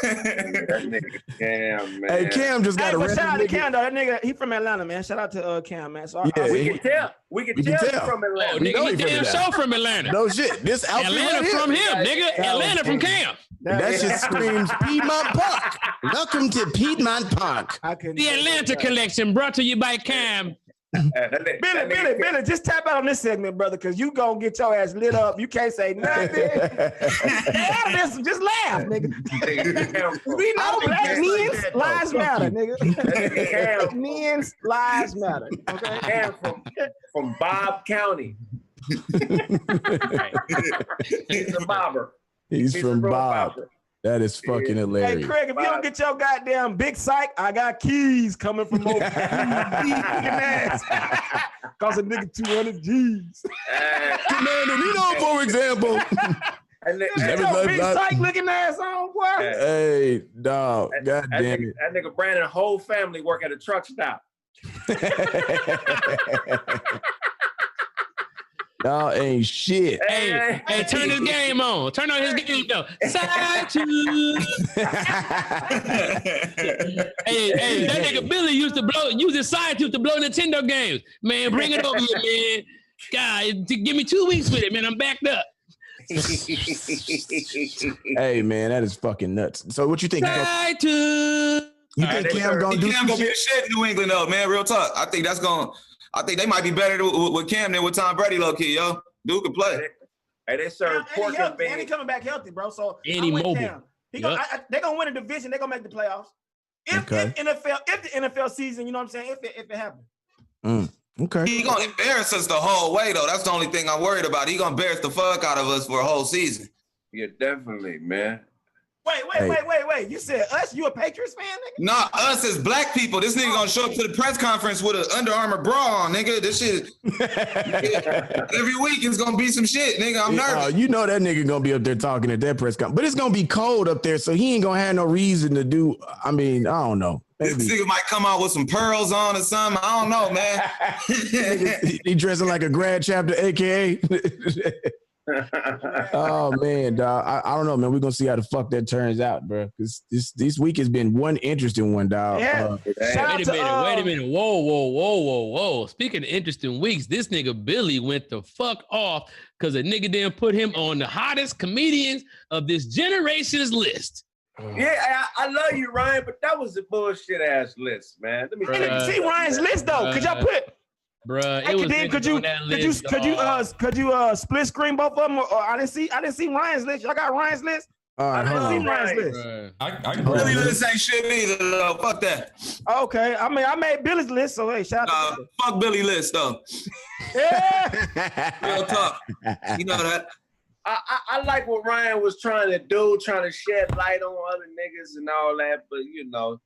That nigga Cam, man. Hey, Cam just got Hey, a but shout out to nigga. Cam though. That nigga, he from Atlanta, man. Shout out to Cam, man. So Yeah, We can tell. We can tell you from Oh, Atlanta. know nigga, he he from damn Atlanta. show from Atlanta. No shit. This outfit Atlanta right from here. him, nigga. Atlanta from Cam. That shit screams Piedmont Park. Welcome to Piedmont Park. I couldn't The Atlanta collection brought to you by Cam. Billy, just tap out on this segment, brother, because you gonna get your ass lit up. You can't say nothing. Listen, just laugh, nigga. We know black men's lives matter, nigga. Men's lives matter. Okay. Cam from Bob County. He's a bobber. He's He's from a real Bob. bobber. That is fucking Hey, hilarious. Craig, if you don't get your goddamn big psych, I got keys coming from over. Cause a nigga 200 G's. Commander Nino, for example. And Get your big psych looking ass on, boy. Hey, dog. God damn it. That nigga Brandon whole family work at a truck stop. Y'all ain't shit. Hey, turn his game on. Turn on his game though. Side two. Hey, that nigga Billy used his side tooth to blow Nintendo games. Man, bring it over here, man. God, give me 2 weeks with it, man. I'm backed up. Hey, man, that is fucking nuts. So what you think? Side two. You think Cam gonna do Cam some gonna be the shit? shit in New England though, man. Real talk. I think they might be better with Cam than with Tom Brady, low key, yo. Dude can play. Hey, they serve pork and And he beans. coming back healthy, bro. So And he mobile. They're gonna win a division. They're gonna make the playoffs. If the NFL season, you know what I'm saying? If it happens. Okay. He gonna embarrass us the whole way though. That's the only thing I'm worried about. He gonna embarrass the fuck out of us for a whole season. Yeah, definitely, man. Wait. You said us? You a Patriots fan, nigga? Nah, us as black people. This nigga gonna show up to the press conference with an Under Armour bra on, nigga. This shit. Every week it's gonna be some shit, nigga. I'm nervous. You know that nigga gonna be up there talking at that press conference, but it's gonna be cold up there, so he ain't gonna have no reason to do. I mean, I don't know. This nigga might come out with some pearls on or something. I don't know, man. He dressing like a grad chapter, aka. Oh man, dog. I don't know, man. We're gonna see how the fuck that turns out, bro. Because this week has been one interesting one, dog. Yeah. Wait a minute. Whoa. Speaking of interesting weeks, this nigga Billy went the fuck off because a nigga didn't put him on the hottest comedians of this generation's list. Yeah, I love you, Ryan, but that was a bullshit ass list, man. Let me tell you. See Ryan's list though. Could y'all put? Bruh, Hey, could you split screen both of them? Or I didn't see Ryan's list. Y'all got Ryan's list? All right, I hold didn't see on. Ryan's list. I can Billy list ain't shit either, though. Fuck that. Okay, I mean I made Billy's list, so hey, shout out to Billy. Fuck Billy list, though. Yeah. Real talk. You know that. I like what Ryan was trying to do, trying to shed light on other niggas and all that, but you know,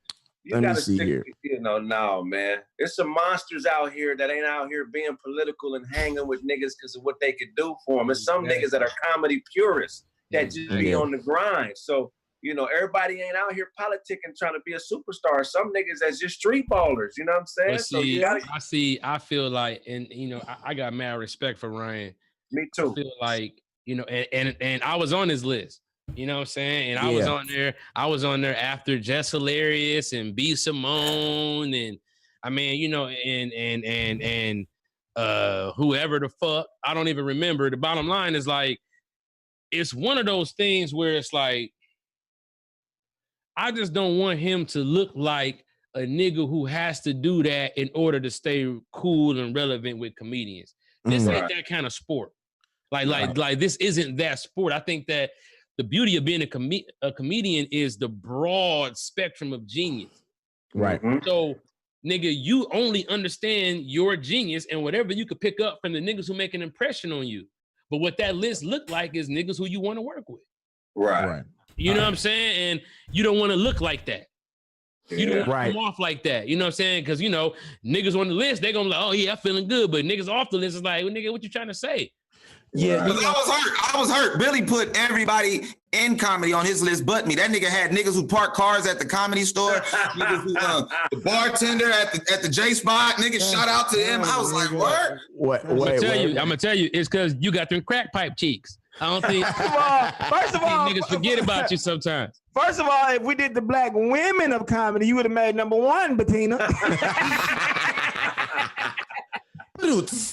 You Let me gotta see stick, here. you know, no, man. There's some monsters out here that ain't out here being political and hanging with niggas because of what they could do for them. There's some niggas that are comedy purists that just be on the grind. So, you know, everybody ain't out here politicking trying to be a superstar. Some niggas that's just street ballers, you know what I'm saying? But So you see, I feel like, and you know, I got mad respect for Ryan. Me too. I feel like, you know, and I was on his list. You know what I'm saying? And I was on there after Jess Hilarious and B Simone, and I mean, you know, and whoever the fuck, I don't even remember. The bottom line is like, it's one of those things where it's like, I just don't want him to look like a nigga who has to do that in order to stay cool and relevant with comedians. This ain't that kind of sport. Like this isn't that sport. I think that the beauty of being a comedian is the broad spectrum of genius. Right. So, nigga, you only understand your genius and whatever you could pick up from the niggas who make an impression on you. But what that list look like is niggas who you want to work with. Right. You know what I'm saying? And you don't want to look like that. You don't want to come off like that. You know what I'm saying? Because, you know, niggas on the list, they're going to be like, oh, yeah, I'm feeling good. But niggas off the list is like, well, nigga, what you trying to say? Yeah. I was hurt. Billy put everybody in comedy on his list but me. That nigga had niggas who park cars at the Comedy Store, niggas who the bartender at the J Spot, niggas shout out to him. I was like, what? I'm gonna tell you, it's because you got them crack pipe cheeks. I don't think First of all, niggas forget about you sometimes. First of all, if we did the black women of comedy, you would have made number one, Bettina.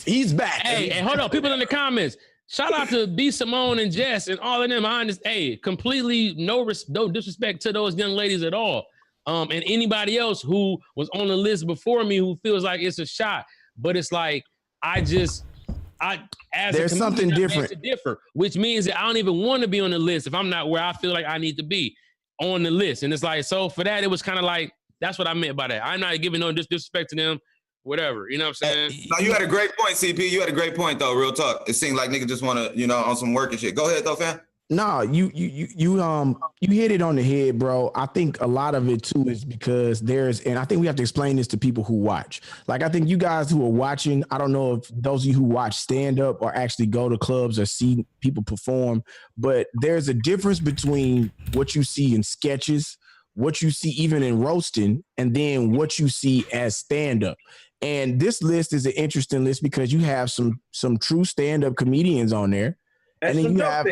He's back. Hey, hold on, people in the comments. Shout out to B Simone and Jess and all of them. Completely no disrespect to those young ladies at all. And anybody else who was on the list before me who feels like it's a shot, but it's like there's something different. Which means that I don't even want to be on the list if I'm not where I feel like I need to be on the list. And it's like, so for that, it was kind of like, that's what I meant by that. I'm not giving no disrespect to them. Whatever, you know what I'm saying? No, you had a great point, CP. You had a great point, though. Real talk. It seems like niggas just want to, you know, on some work and shit. Go ahead, though, fam. No, you hit it on the head, bro. I think a lot of it too is because and I think we have to explain this to people who watch. Like, I think you guys who are watching, I don't know if those of you who watch stand up or actually go to clubs or see people perform, but there's a difference between what you see in sketches, what you see even in roasting, and then what you see as stand up. And this list is an interesting list because you have some true stand-up comedians on there. And then you have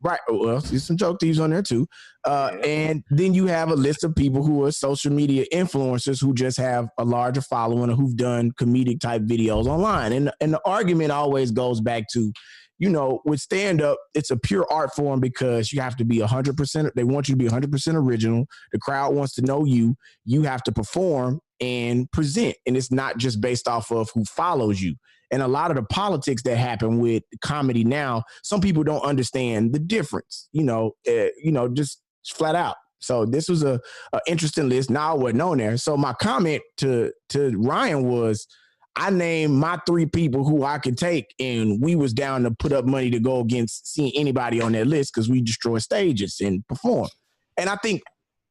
right. Well, there's some joke thieves on there too. And then you have a list of people who are social media influencers who just have a larger following or who've done comedic type videos online. And the argument always goes back to, you know, with stand-up, it's a pure art form because you have to be 100%. They want you to be 100% original. The crowd wants to know you. You have to perform and present. And it's not just based off of who follows you. And a lot of the politics that happen with comedy now, some people don't understand the difference, just flat out. So this was a interesting list. Now I wasn't on there. So my comment to Ryan was, I named my 3 people who I could take, and we was down to put up money to go against seeing anybody on that list because we destroy stages and perform. And I think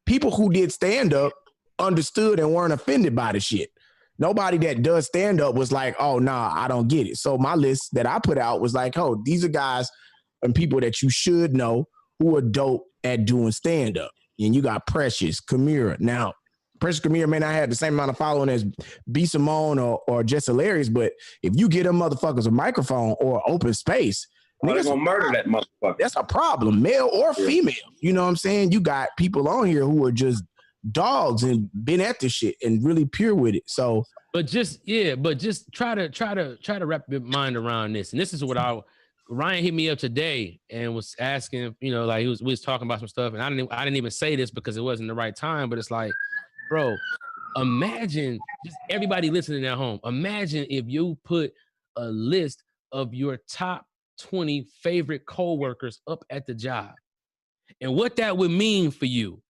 people who did stand up understood and weren't offended by the shit. Nobody that does stand up was like, oh, nah, I don't get it. So my list that I put out was like, oh, these are guys and people that you should know who are dope at doing stand up. And you got Precious, Kamira. Now, Precious Kamira may not have the same amount of following as B Simone or Jess Hilarious, but if you get them motherfuckers a microphone or open space, they're gonna murder that motherfucker. That's a problem, male or female. You know what I'm saying? You got people on here who are just dogs and been at this shit and really pure with it. So, but just try to wrap your mind around this. And this is what Ryan hit me up today and was asking, like we was talking about some stuff, and I didn't even say this because it wasn't the right time, but it's like, bro, imagine just everybody listening at home. Imagine if you put a list of your top 20 favorite coworkers up at the job and what that would mean for you.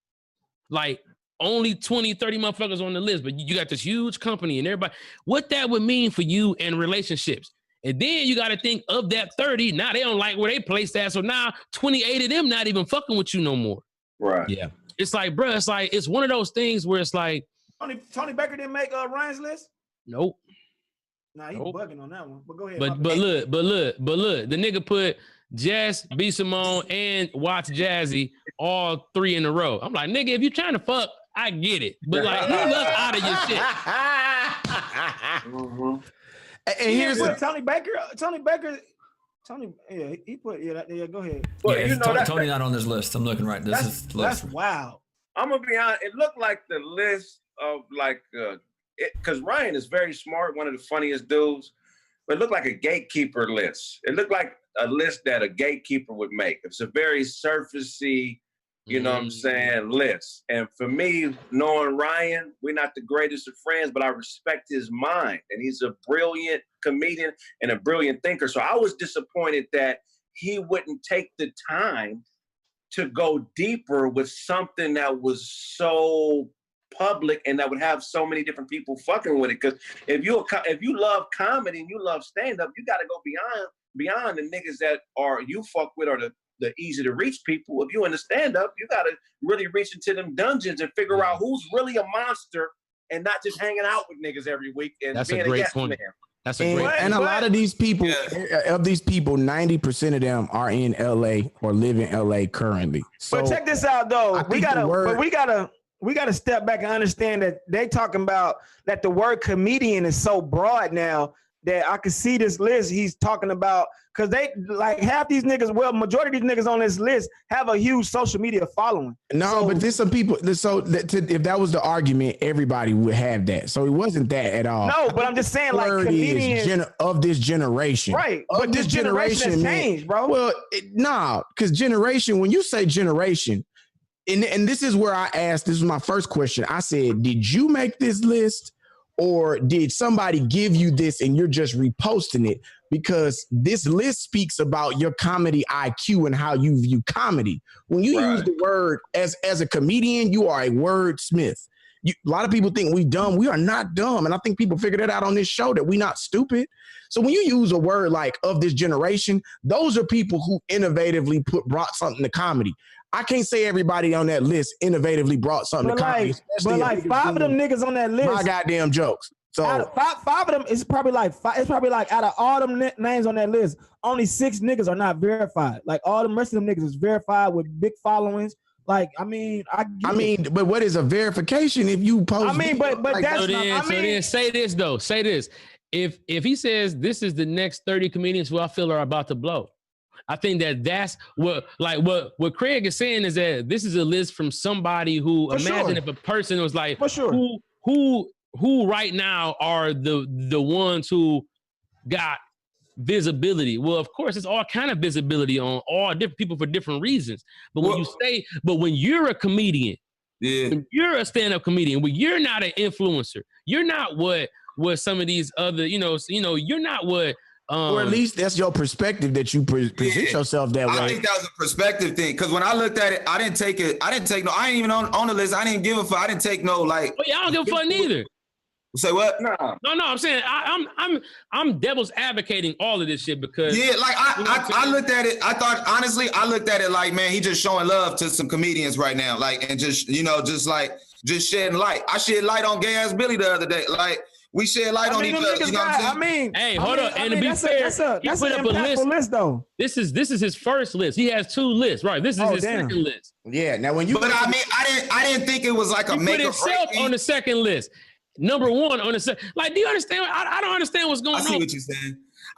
Like, only 20, 30 motherfuckers on the list, but you got this huge company and everybody, what that would mean for you and relationships. And then you got to think of that 30. Now they don't like where they placed at. So now 28 of them not even fucking with you no more. Right. Yeah. it's like, bro, it's one of those things where it's like, Tony Baker didn't make Ryan's list. nope. Nah, he's bugging on that one. But go ahead. But look, the nigga put Jess, B. Simone, and Watts Jazzy all 3 in a row. I'm like, nigga, if you trying to fuck, I get it. But like, leave us out of your shit. Mm-hmm. And here's Tony Baker, yeah, he put yeah. Go ahead. Well, yeah, you know Tony not on this list. I'm looking right. That's wild. I'm gonna be honest. It looked like the list of like, because Ryan is very smart, one of the funniest dudes. But it looked like a gatekeeper list. It looked like a list that a gatekeeper would make. It's a very surfacey, you know what I'm saying, list. And for me, knowing Ryan, we're not the greatest of friends, but I respect his mind. And he's a brilliant comedian and a brilliant thinker. So I was disappointed that he wouldn't take the time to go deeper with something that was so public and that would have so many different people fucking with it. Because if you love comedy and you love stand-up, you got to go beyond the niggas that are you fuck with or the easy to reach people. If you in the stand-up, you got to really reach into them dungeons and figure out who's really a monster and not just hanging out with niggas every week and That's being a great yes point. man. That's a great and a lot of these people, of these people, 90% of them are in LA or live in LA currently. So but check this out though. We gotta step back and understand that they talking about that the word comedian is so broad now that I can see this list he's talking about, because they like half these niggas, well, majority of these niggas on this list have a huge social media following. But there's some people. So if that was the argument, everybody would have that. So it wasn't that at all. No, but I'm just saying, like, comedians of this generation, right? But this generation has changed, bro. Well, because generation. When you say generation, and this is where I asked. This was my first question. I said, did you make this list? Or did somebody give you this and you're just reposting it? Because this list speaks about your comedy IQ and how you view comedy. When you use the word as a comedian, you are a wordsmith. A lot of people think we dumb. We are not dumb. And I think people figured that out on this show, that we not stupid. So when you use a word like of this generation, those are people who innovatively brought something to comedy. I can't say everybody on that list innovatively brought something to comedy. But like 5 of them niggas on that list, my goddamn jokes. So five of them, it's probably like out of all them names on that list, only 6 niggas are not verified. Like all the rest of them niggas is verified with big followings. Like, but what is a verification if you post? But like, that's so then say this though. Say this. If he says this is the next 30 comedians who I feel are about to blow, I think that's what Kraig is saying is that this is a list from somebody who if a person was like, who right now are the ones who got visibility. Well, of course, it's all kind of visibility on all different people for different reasons. But when you're a comedian, when you're a stand-up comedian, when you're not an influencer, you're not what some of these other, you're not what. Or at least that's your perspective that you present yourself that way. I think that was a perspective thing. Because when I looked at it, I ain't even on the list. I didn't give a fuck. I didn't take no like. Oh yeah, I don't give a fuck neither. Say what? No. I'm saying I'm devil's advocating all of this shit because I looked at it. I thought honestly, I looked at it like, man, he just showing love to some comedians right now, like, and just just shedding light. I shed light on Gay Ass Billy the other day, like. We shed light on each other. You know what I'm saying? Hey, hold up. And to be fair, he put up a list though. This is his first list. He has 2 lists, right? This is his second list. Yeah. Now when you, but I didn't think it was like a make or break. He put himself on the second list. Number 1 on the second. Like, do you understand? I don't understand what's going on.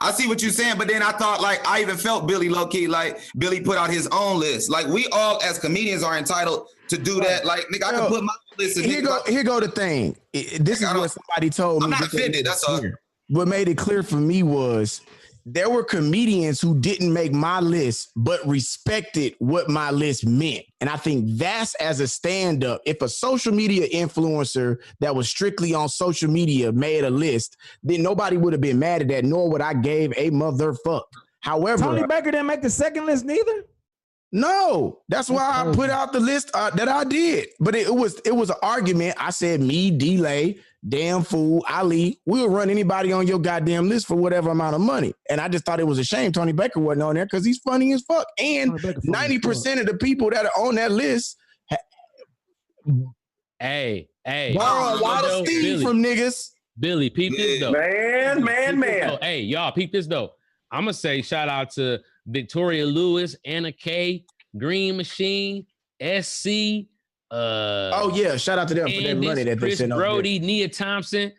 I see what you're saying. But then I thought, like, I even felt Billy low key, like Billy put out his own list. Like, we all as comedians are entitled to do that. Like, nigga, I can put my list. Here go the thing. This is what somebody told me. I'm not offended. That's all. What made it clear for me was there were comedians who didn't make my list, but respected what my list meant. And I think that's as a stand-up. If a social media influencer that was strictly on social media made a list, then nobody would have been mad at that, nor would I gave a motherfuck. However, Tony Baker didn't make the second list neither. No, that's why I put out the list that I did. But it was an argument. I said me, D-Lay, Damn Fool, Ali, we'll run anybody on your goddamn list for whatever amount of money. And I just thought it was a shame Tony Baker wasn't on there because he's funny as fuck. And 90% of the people that are on that list Hey. Borrow a lot of steam from niggas. Billy, peep this though. Man. Hey, y'all, peep this though. I'm gonna say shout out to Victoria Lewis, Anna K, Green Machine, SC. Oh yeah, shout out to them for that money that Chris they sent Brody, over there. Nia Thompson,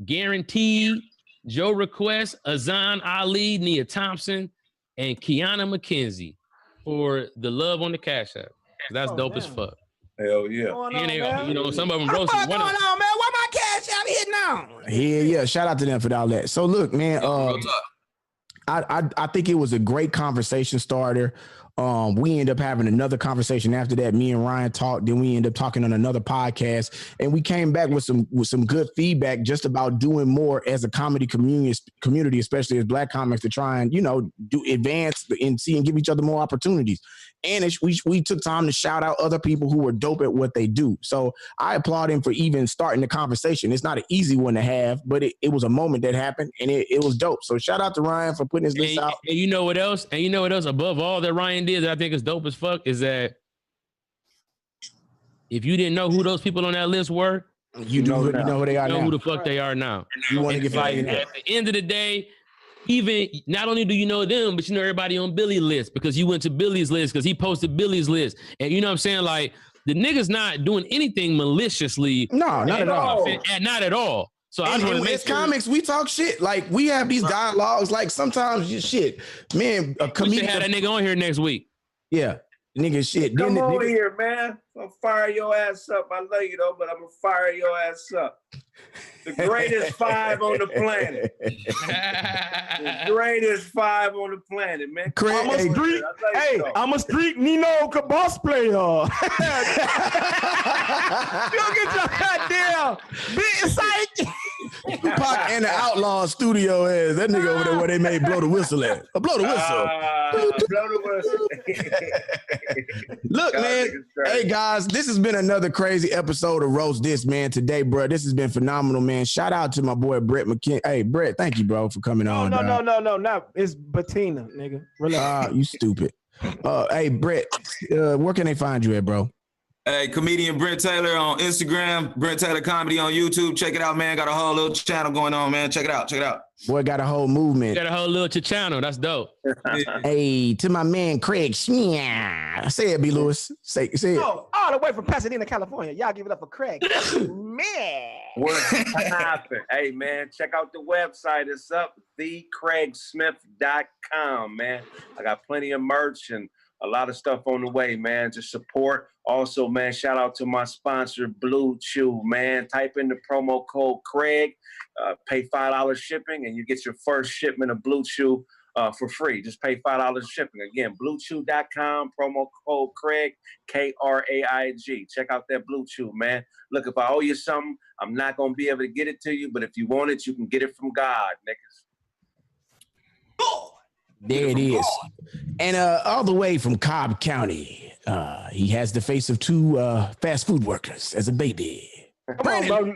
Guaranteed, Joe Request, Azan Ali, Nia Thompson, and Kiana McKenzie for the love on the Cash App. That's dope as fuck. Hell yeah. And they, you know, some of them What's roasted. going on, man? Why my cash out hitting on? Yeah, shout out to them for all that. So look, man, I think it was a great conversation starter. We end up having another conversation after that. Me and Ryan talked, then we end up talking on another podcast, and we came back with some good feedback just about doing more as a comedy community, especially as Black comics, to try and, you know, do advance and see and give each other more opportunities. And we took time to shout out other people who were dope at what they do. So I applaud him for even starting the conversation. It's not an easy one to have, but it was a moment that happened, and it was dope. So shout out to Ryan for putting his list out. And you know what else? Above all that Ryan did that I think is dope as fuck is that if you didn't know who those people on that list were, you know who they are now. Who the fuck they are now. You want to get like, at the end of the day, even not only do you know them, but you know everybody on Billy's list because you went to Billy's list because he posted Billy's list. And you know what I'm saying? Like, the nigga's not doing anything maliciously. No, not at all. Not at all. So I just want to make sure. Comics, we talk shit. Like, we have these dialogues. Like, sometimes shit. Man, a comedian. We should have that nigga on here next week. Yeah. Nigga shit. Come over here, man. I'm gonna fire your ass up. I love you though, but I'm gonna fire your ass up. The greatest five on the planet. The greatest five on the planet, man. I'm a street Nino boss player. You get your goddamn big sight. Tupac and the Outlaw studio is that nigga over there where they made Blow the Whistle at. Blow the Whistle. Blow the whistle. Look, man. Hey, guys, this has been another crazy episode of Roast This, man, today, bro. This has been phenomenal, man. Shout out to my boy, Brett McKinney. Hey, Brett, thank you, bro, for coming on. No. It's Bettina, nigga. Relax. You stupid. Hey, Brett, where can they find you at, bro? Hey, comedian Brent Taylor on Instagram, Brent Taylor Comedy on YouTube. Check it out, man. Got a whole little channel going on, man. Check it out. Boy, got a whole movement. Got a whole little channel. That's dope. Hey, to my man Kraig Smith. Say it, B. Lewis. Say it. Oh, all the way from Pasadena, California. Y'all give it up for Kraig. Man. What happened? Hey, man, check out the website. It's up, thekraigsmith.com, man. I got plenty of merch and a lot of stuff on the way, man. Just support. Also, man, shout out to my sponsor, Blue Chew, man. Type in the promo code Kraig, pay $5 shipping, and you get your first shipment of Blue Chew for free. Just pay $5 shipping. Again, bluechew.com, promo code Kraig, Kraig. Check out that Blue Chew, man. Look, if I owe you something, I'm not going to be able to get it to you, but if you want it, you can get it from God, niggas. There it is. And all the way from Cobb County, he has the face of two fast food workers as a baby. Come on, bro.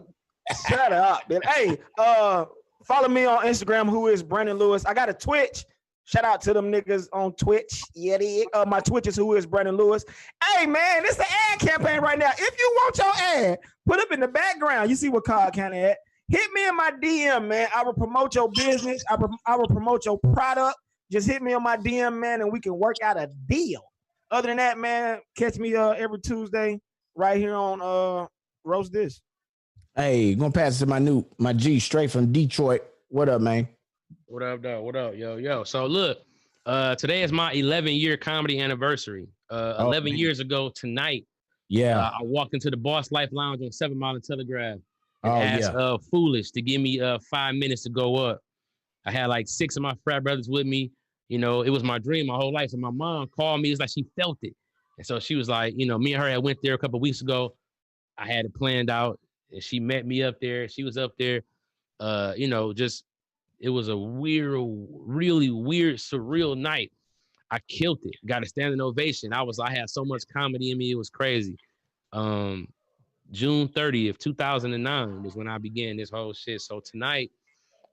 Shut up, man. Hey, follow me on Instagram, who is Brandon Lewis. I got a Twitch. Shout out to them niggas on Twitch. Yeah, my Twitch is who is Brandon Lewis. Hey, man, it's the ad campaign right now. If you want your ad, put up in the background. You see what Cobb County at. Hit me in my DM, man. I will promote your business. I will promote your product. Just hit me on my DM, man, and we can work out a deal. Other than that, man, catch me every Tuesday right here on Roast This. Hey, gonna pass it to my G straight from Detroit. What up, man? What up, dog? What up, yo? So look, today is my 11-year comedy anniversary. 11 years ago tonight, I walked into the Boss Life Lounge on 7 Mile and Telegraph and asked Foolish to give me 5 minutes to go up. I had like 6 of my frat brothers with me. You know, it was my dream my whole life. And my mom called me. It's like she felt it. And so she was like, you know, me and her had went there a couple of weeks ago. I had it planned out. And she met me up there. She was up there. You know, just, it was a really weird, surreal night. I killed it. Got a standing ovation. I had so much comedy in me. It was crazy. June 30th, 2009 was when I began this whole shit. So tonight,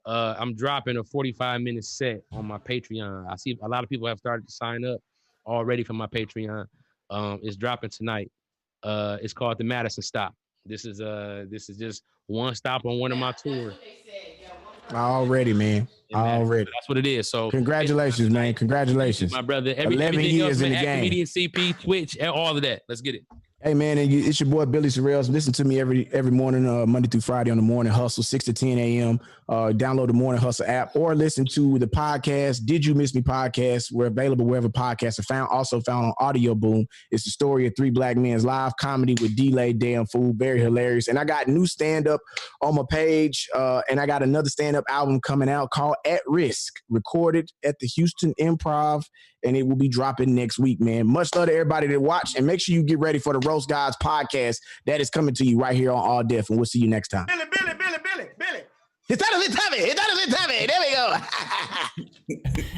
I'm dropping a 45-minute set on my Patreon. I see a lot of people have started to sign up already for my Patreon. It's dropping tonight. It's called the Madison Stop. This is just one stop on one of my tours. Already, man. Already. That's what it is. So congratulations, man. Congratulations. My brother. 11 Everything years else, in man, the game. Comedian CP, Twitch, all of that. Let's get it. Hey, man, and it's your boy, Billy Sorrells. Listen to me every morning, Monday through Friday on the Morning Hustle, 6 to 10 a.m. Download the Morning Hustle app or listen to the podcast, Did You Miss Me podcast. We're available wherever podcasts are found. Also found on Audio Boom. It's the story of three black men's live comedy with D-Lay, Damn Fool. Very hilarious. And I got new stand-up on my page, and I got another stand-up album coming out called At Risk, recorded at the Houston Improv, and it will be dropping next week, man. Much love to everybody that watch, and make sure you get ready for the Roast Gods podcast that is coming to you right here on All Def, and we'll see you next time. Billy. It's time. There we go.